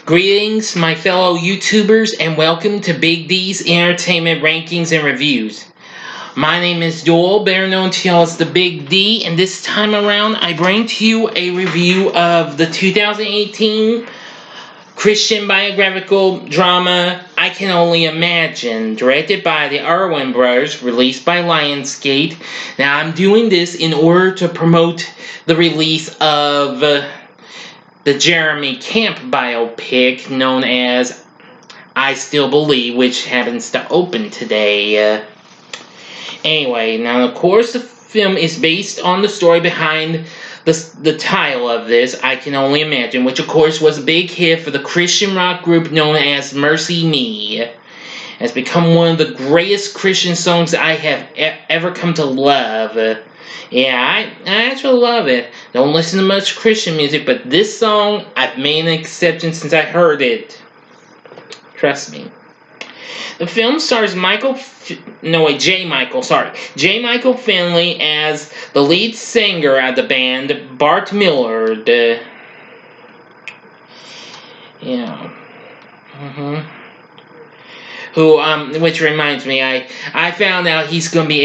Greetings, my fellow YouTubers, and welcome to Big D's Entertainment Rankings and Reviews. My name is Joel, better known to y'all as the Big D, and this time around I bring to you a review of the 2018 Christian biographical drama I Can Only Imagine, directed by the Irwin brothers, released by Lionsgate. Now I'm doing this in order to promote the release of the Jeremy Camp biopic known as I Still Believe, which happens to open today. Anyway, now of course the film is based on the story behind the title of this, I Can Only Imagine, which of course was a big hit for the Christian rock group known as MercyMe. Has become one of the greatest Christian songs I have ever come to love. Yeah, I actually love it. Don't listen to much Christian music, but this song, I've made an exception since I heard it. Trust me. The film stars J. Michael Finley as the lead singer of the band, Bart Millard. Which reminds me, I found out he's going to be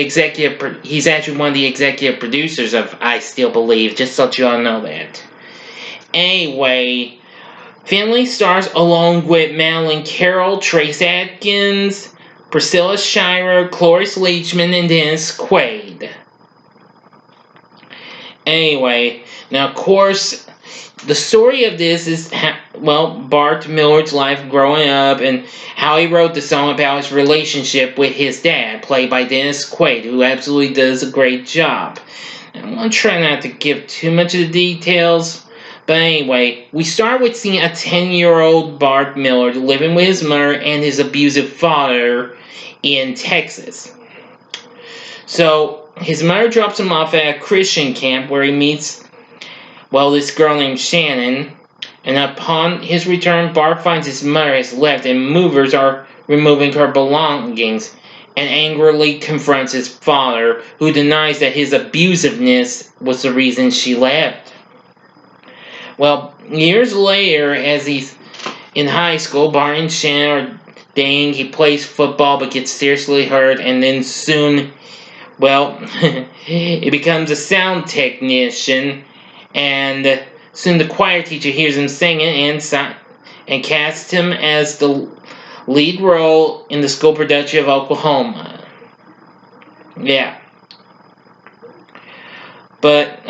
he's actually one of the executive producers of I Still Believe, just so you all know that. Anyway, Finley stars along with Madeline Carroll, Trace Adkins, Priscilla Shirer, Cloris Leachman, and Dennis Quaid. Anyway, now of course, the story of this is, Bart Millard's life growing up and how he wrote the song about his relationship with his dad, played by Dennis Quaid, who absolutely does a great job. I'm going to try not to give too much of the details, but anyway, we start with seeing a 10-year-old Bart Millard living with his mother and his abusive father in Texas. So, his mother drops him off at a Christian camp where he meets this girl named Shannon, and upon his return, Bart finds his mother has left and movers are removing her belongings, and angrily confronts his father, who denies that his abusiveness was the reason she left. Well, years later, as he's in high school, Bart and Shannon are dating. He plays football but gets seriously hurt, and then soon, he becomes a sound technician. And soon the choir teacher hears him singing and casts him as the lead role in the school production of Oklahoma. Yeah. But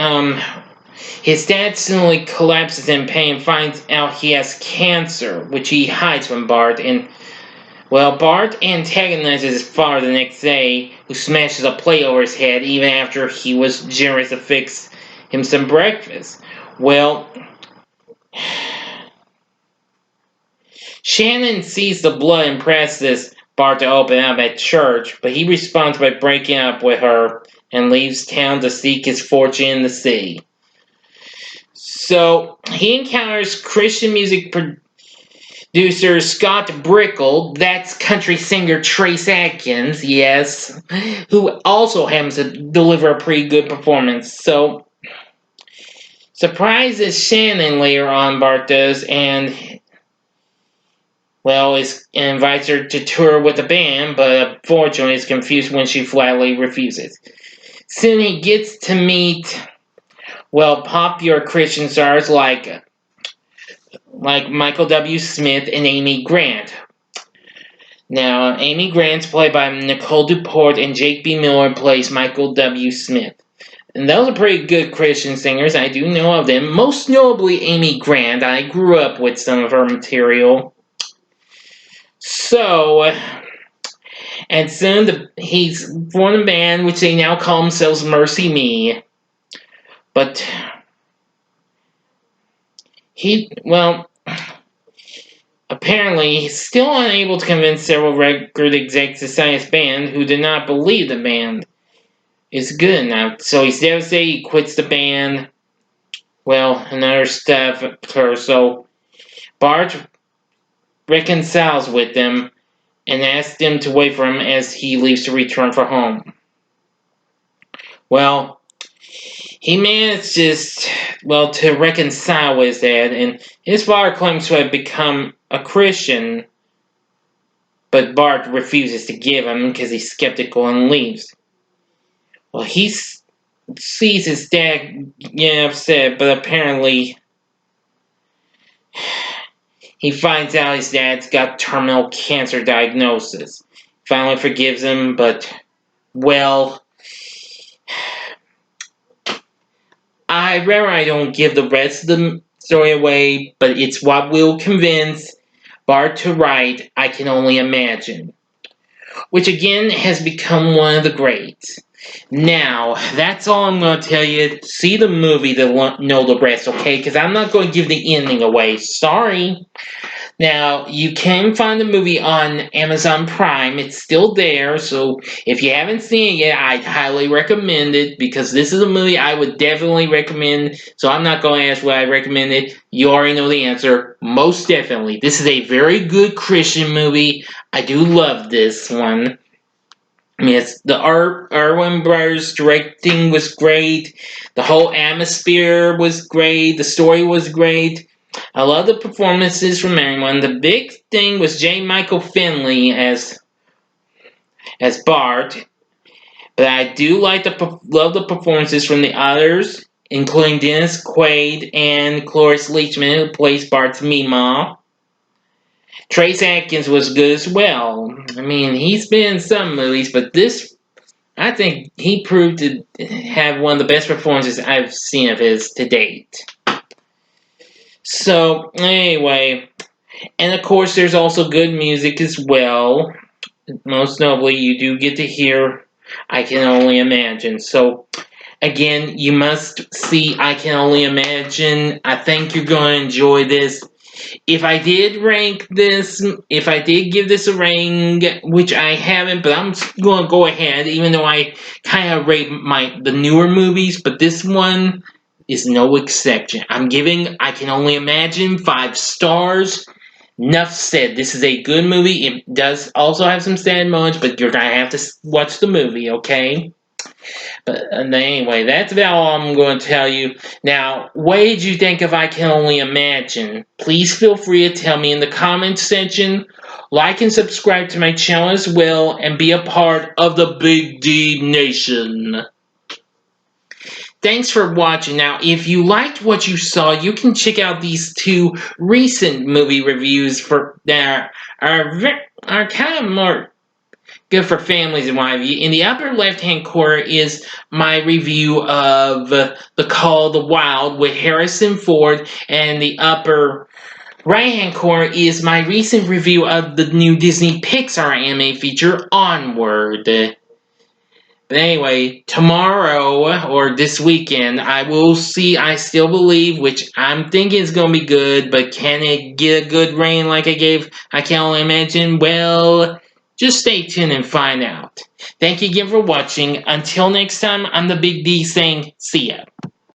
his dad suddenly collapses in pain and finds out he has cancer, which he hides from Bart. And Bart antagonizes his father the next day, who smashes a plate over his head even after he was generous to fix him some breakfast. Shannon sees the blood and presses Bart to open up at church, but he responds by breaking up with her and leaves town to seek his fortune in the sea. So, he encounters Christian music producer Scott Brickell, that's country singer Trace Adkins, yes, who also happens to deliver a pretty good performance. So, surprises Shannon later on, Bart does, and invites her to tour with the band, but unfortunately is confused when she flatly refuses. Soon he gets to meet, popular Christian stars like Michael W. Smith and Amy Grant. Now, Amy Grant's played by Nicole DuPort, and Jake B. Miller plays Michael W. Smith. And those are pretty good Christian singers. I do know of them. Most notably, Amy Grant. I grew up with some of her material. So, and soon he's formed a band which they now call themselves MercyMe. But apparently he's still unable to convince several record execs to sign his band, who did not believe the band is good enough. So he's devastated, he quits the band. And other stuff occurs. So Bart reconciles with them and asks them to wait for him as he leaves to return for home. He manages, well, to reconcile with his dad, and his father claims to have become a Christian, but Bart refuses to give him because he's skeptical and leaves. Well, sees his dad getting upset, but apparently he finds out his dad's got terminal cancer diagnosis. Finally forgives him, but, well, I don't give the rest of the story away, but it's what will convince Bart to write I Can Only Imagine, which again has become one of the greats. Now, that's all I'm going to tell you. See the movie to know the rest, okay? Because I'm not going to give the ending away. Sorry. Now, you can find the movie on Amazon Prime. It's still there, so if you haven't seen it yet, I highly recommend it because this is a movie I would definitely recommend. So I'm not going to ask why I recommend it. You already know the answer. Most definitely. This is a very good Christian movie. I do love this one. I mean, the Irwin brothers directing was great. The whole atmosphere was great. The story was great. I love the performances from everyone. The big thing was J. Michael Finley as Bart, but I do love the performances from the others, including Dennis Quaid and Cloris Leachman, who plays Bart's Meemaw. Trace Atkins was good as well. I mean, he's been in some movies, but this, I think he proved to have one of the best performances I've seen of his to date. So, anyway, and of course, there's also good music as well. Most notably, you do get to hear I Can Only Imagine. So, again, you must see I Can Only Imagine. I think you're going to enjoy this. If I did rank this, if I did give this a rank, which I haven't, but I'm going to go ahead, even though I kind of rate the newer movies, but this one is no exception. I'm giving I Can Only Imagine 5 stars. Enough said. This is a good movie. It does also have some sad moments, but you're going to have to watch the movie, okay? But anyway, that's about all I'm going to tell you. Now, what did you think of I Can Only Imagine? Please feel free to tell me in the comments section. Like and subscribe to my channel as well, and be a part of the Big D Nation. Thanks for watching. Now, if you liked what you saw, you can check out these 2 recent movie reviews that are kind of more good for families and what have you. In the upper left-hand corner is my review of The Call of the Wild with Harrison Ford, and the upper right-hand corner is my recent review of the new Disney Pixar anime feature, Onward. But anyway, tomorrow, or this weekend, I will see I Still Believe, which I'm thinking is going to be good, but can it get a good rating like I can only imagine? Well, just stay tuned and find out. Thank you again for watching. Until next time, I'm the Big D saying, see ya.